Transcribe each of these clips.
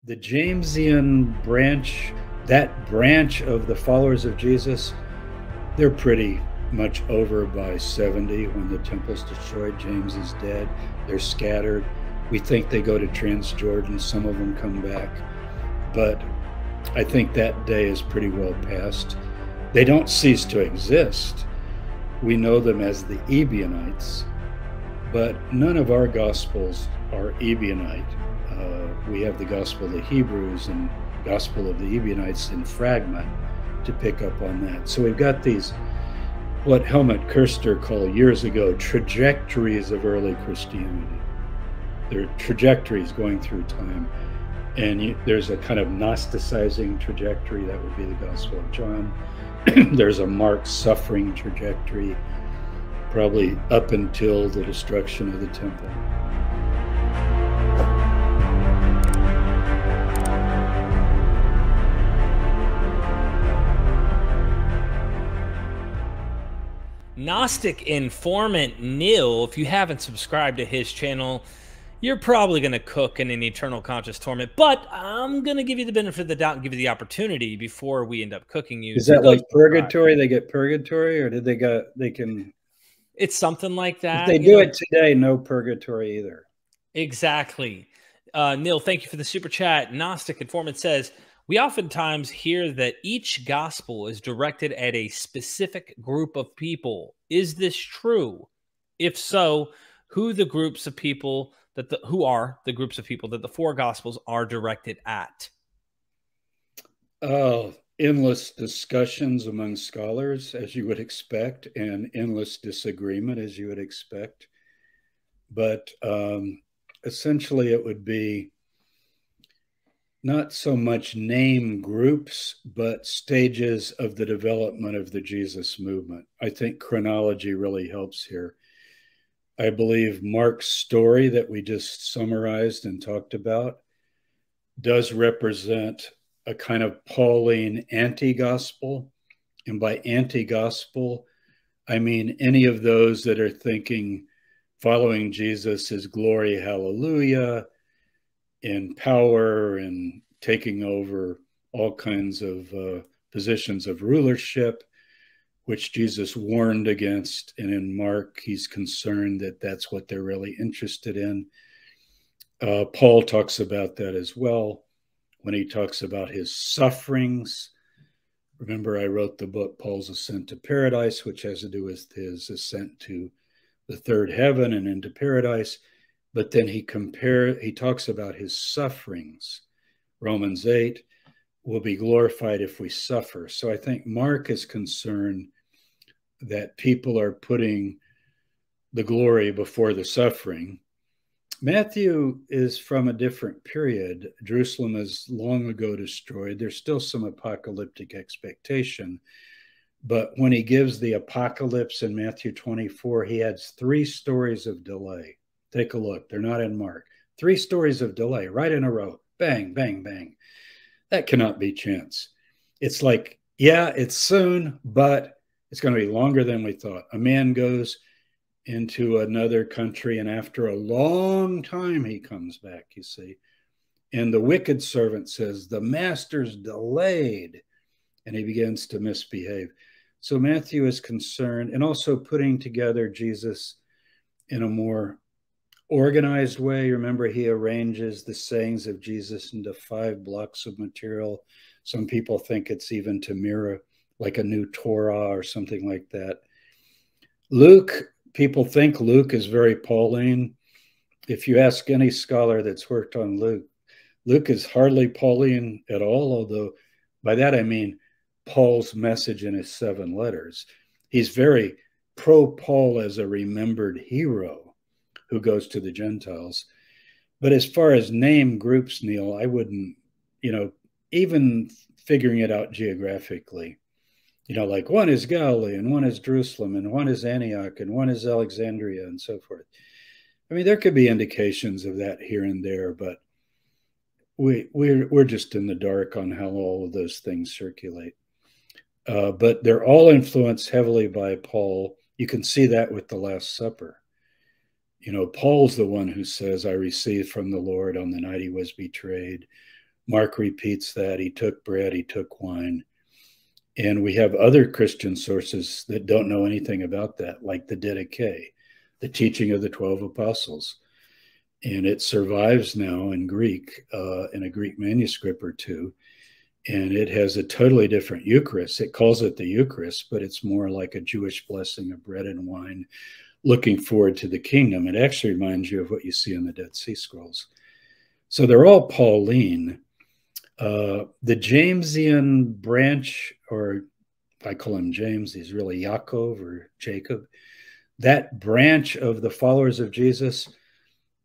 The Jamesian branch, that branch of the followers of Jesus, they're pretty much over by 70 when the temple's destroyed. James is dead. They're scattered. We think they go to Transjordan. Some of them come back. But I think that day is pretty well past. They don't cease to exist. We know them as the Ebionites, but none of our Gospels are Ebionite. We have the Gospel of the Hebrews and Gospel of the Ebionites in fragment to pick up on that. So we've got these, what Helmut Kirster called years ago, trajectories of early Christianity. They're trajectories going through time. And there's a kind of Gnosticizing trajectory, that would be the Gospel of John. There's a Mark suffering trajectory, probably up until the destruction of the temple. Gnostic Informant Neil, if you haven't subscribed to his channel, you're probably going to cook in an eternal conscious torment, but I'm going to give you the benefit of the doubt and give you the opportunity before we end up cooking you. Is that like purgatory? They get purgatory, or did they can... It's something like that. If they do it today, no purgatory either. Exactly. Neil, thank you for the super chat. Gnostic Informant says, we oftentimes hear that each gospel is directed at a specific group of people. Is this true? If so, who are the groups of people that the four gospels are directed at? Endless discussions among scholars, as you would expect, and endless disagreement, as you would expect. But essentially, it would be not so much name groups, but stages of the development of the Jesus movement. I think chronology really helps here. I believe Mark's story that we just summarized and talked about does represent a kind of Pauline anti-gospel. And by anti-gospel, I mean any of those that are thinking following Jesus is glory, hallelujah, in power and taking over all kinds of positions of rulership, which Jesus warned against. And in Mark, he's concerned that that's what they're really interested in. Paul talks about that as well when he talks about his sufferings. Remember, I wrote the book, Paul's Ascent to Paradise, which has to do with his ascent to the third heaven and into paradise. But then he talks about his sufferings. Romans 8, will be glorified if we suffer. So I think Mark is concerned that people are putting the glory before the suffering. Matthew is from a different period. Jerusalem is long ago destroyed. There's still some apocalyptic expectation. But when he gives the apocalypse in Matthew 24, he adds 3 stories of delay. Take a look. They're not in Mark. 3 stories of delay right in a row. Bang, bang, bang. That cannot be chance. It's like, yeah, it's soon, but it's going to be longer than we thought. A man goes into another country, and after a long time, he comes back, you see. And the wicked servant says, the master's delayed, and he begins to misbehave. So Matthew is concerned, and also putting together Jesus in a more organized way. Remember, he arranges the sayings of Jesus into 5 blocks of material. Some people think it's even to mirror like a new Torah or something like that. Luke, people think Luke is very Pauline. If you ask any scholar that's worked on Luke, Luke is hardly Pauline at all, although by that I mean Paul's message in his 7 letters. He's very pro-Paul as a remembered hero who goes to the Gentiles. But as far as name groups, Neil, I wouldn't, even figuring it out geographically, like one is Galilee and one is Jerusalem and one is Antioch and one is Alexandria and so forth. I mean, there could be indications of that here and there, but we're just in the dark on how all of those things circulate. But they're all influenced heavily by Paul. You can see that with the Last Supper. Paul's the one who says, I received from the Lord on the night he was betrayed. Mark repeats that. He took bread, he took wine. And we have other Christian sources that don't know anything about that, like the Didache, the teaching of the 12 apostles. And it survives now in Greek, in a Greek manuscript or two. And it has a totally different Eucharist. It calls it the Eucharist, but it's more like a Jewish blessing of bread and wine, looking forward to the kingdom. It actually reminds you of what you see in the Dead Sea Scrolls. So they're all Pauline. The Jamesian branch, or I call him James, he's really Yaakov or Jacob. That branch of the followers of Jesus,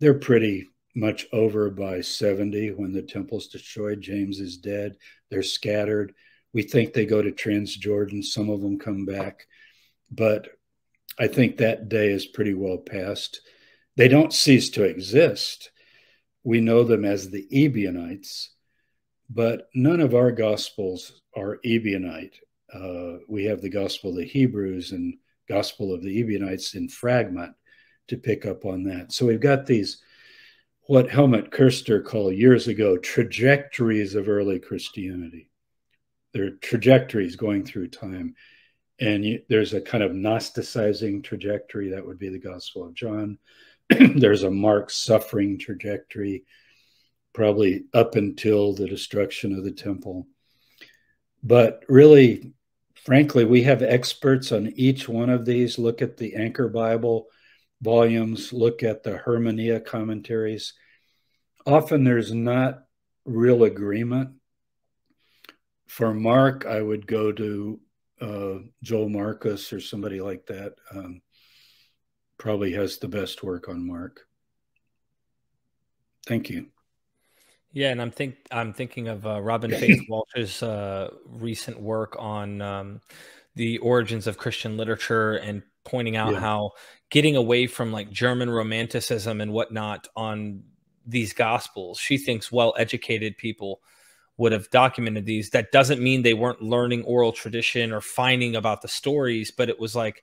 they're pretty much over by 70 when the temple's destroyed. James is dead. They're scattered. We think they go to Transjordan. Some of them come back. But I think that day is pretty well past. They don't cease to exist. We know them as the Ebionites, but none of our gospels are Ebionite. We have the Gospel of the Hebrews and Gospel of the Ebionites in fragment to pick up on that. So we've got these, what Helmut Kirster called years ago, trajectories of early Christianity. They're trajectories going through time. And there's a kind of Gnosticizing trajectory. That would be the Gospel of John. There's a Mark suffering trajectory, probably up until the destruction of the temple. But really, frankly, we have experts on each one of these. Look at the Anchor Bible volumes, look at the Hermania commentaries. Often there's not real agreement. For Mark, I would go to Joel Marcus or somebody like that. Probably has the best work on Mark. Thank you. Yeah, and I'm thinking of Robin Faith Walsh's recent work on the origins of Christian literature, and pointing out how getting away from like German Romanticism and whatnot on these Gospels, she thinks well-educated people would have documented these. That doesn't mean they weren't learning oral tradition or finding about the stories, but it was like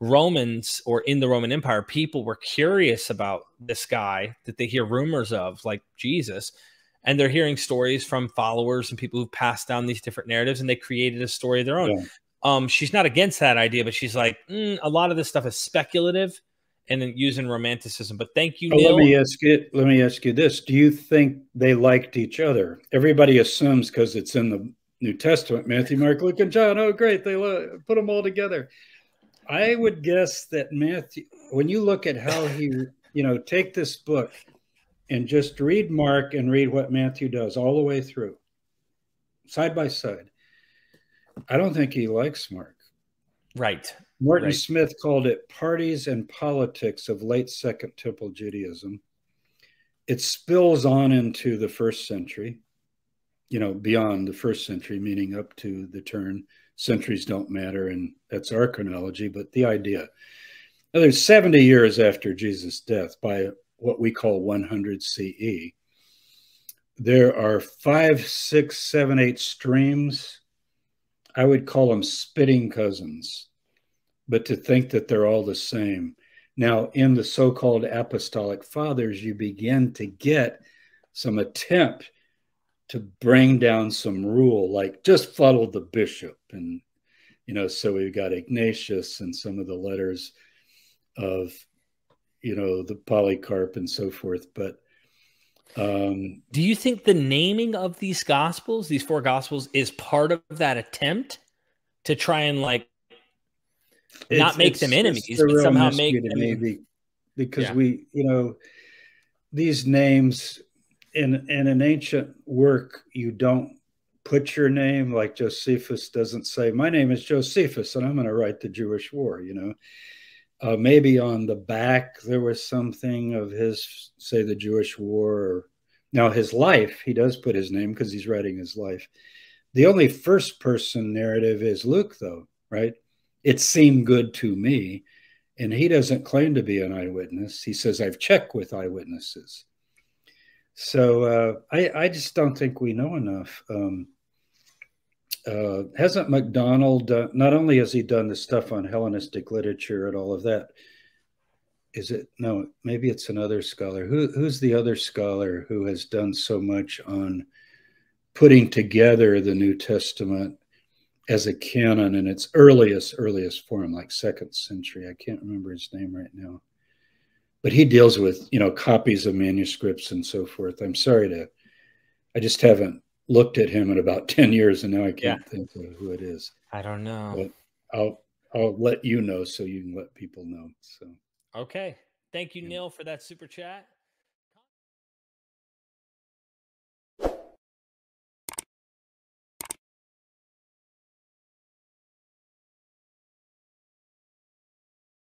Romans, or in the Roman Empire, people were curious about this guy that they hear rumors of, like Jesus, and they're hearing stories from followers and people who passed down these different narratives, and they created a story of their own. She's not against that idea, but she's like, a lot of this stuff is speculative and then using romanticism. But thank you, Neil. Let me ask you this. Do you think they liked each other? Everybody assumes because it's in the New Testament, Matthew, Mark, Luke, and John. Oh, great. They put them all together. I would guess that Matthew, when you look at how he, take this book and just read Mark and read what Matthew does all the way through, side by side, I don't think he likes Mark. Right. Martin Smith called it parties and politics of late Second Temple Judaism. It spills on into the first century, beyond the first century, meaning up to the turn. Centuries don't matter, and that's our chronology, but the idea. Now, there's 70 years after Jesus' death, by what we call 100 CE. There are 5, 6, 7, 8 streams. I would call them spitting cousins, but to think that they're all the same. Now, in the so-called apostolic fathers, you begin to get some attempt to bring down some rule, like just follow the bishop. And, so we've got Ignatius and some of the letters of, the Polycarp and so forth. But do you think the naming of these gospels, these 4 gospels, is part of that attempt to try and not make them enemies, but somehow make them? Because we, these names in an ancient work, you don't put your name, like Josephus doesn't say, my name is Josephus and I'm going to write the Jewish War, maybe on the back there was something of his, say, the Jewish War, or now his life, he does put his name because he's writing his life. The only first person narrative is Luke, though, right? It seemed good to me. And he doesn't claim to be an eyewitness. He says, I've checked with eyewitnesses. So I just don't think we know enough. Hasn't MacDonald, not only has he done the stuff on Hellenistic literature and all of that, maybe it's another scholar. Who's the other scholar who has done so much on putting together the New Testament as a canon in its earliest form, like 2nd century. I can't remember his name right now, but he deals with, copies of manuscripts and so forth. I'm sorry I just haven't looked at him in about 10 years, and now I can't think of who it is. I don't know. But I'll let you know so you can let people know. So okay. Thank you, Neil, for that super chat.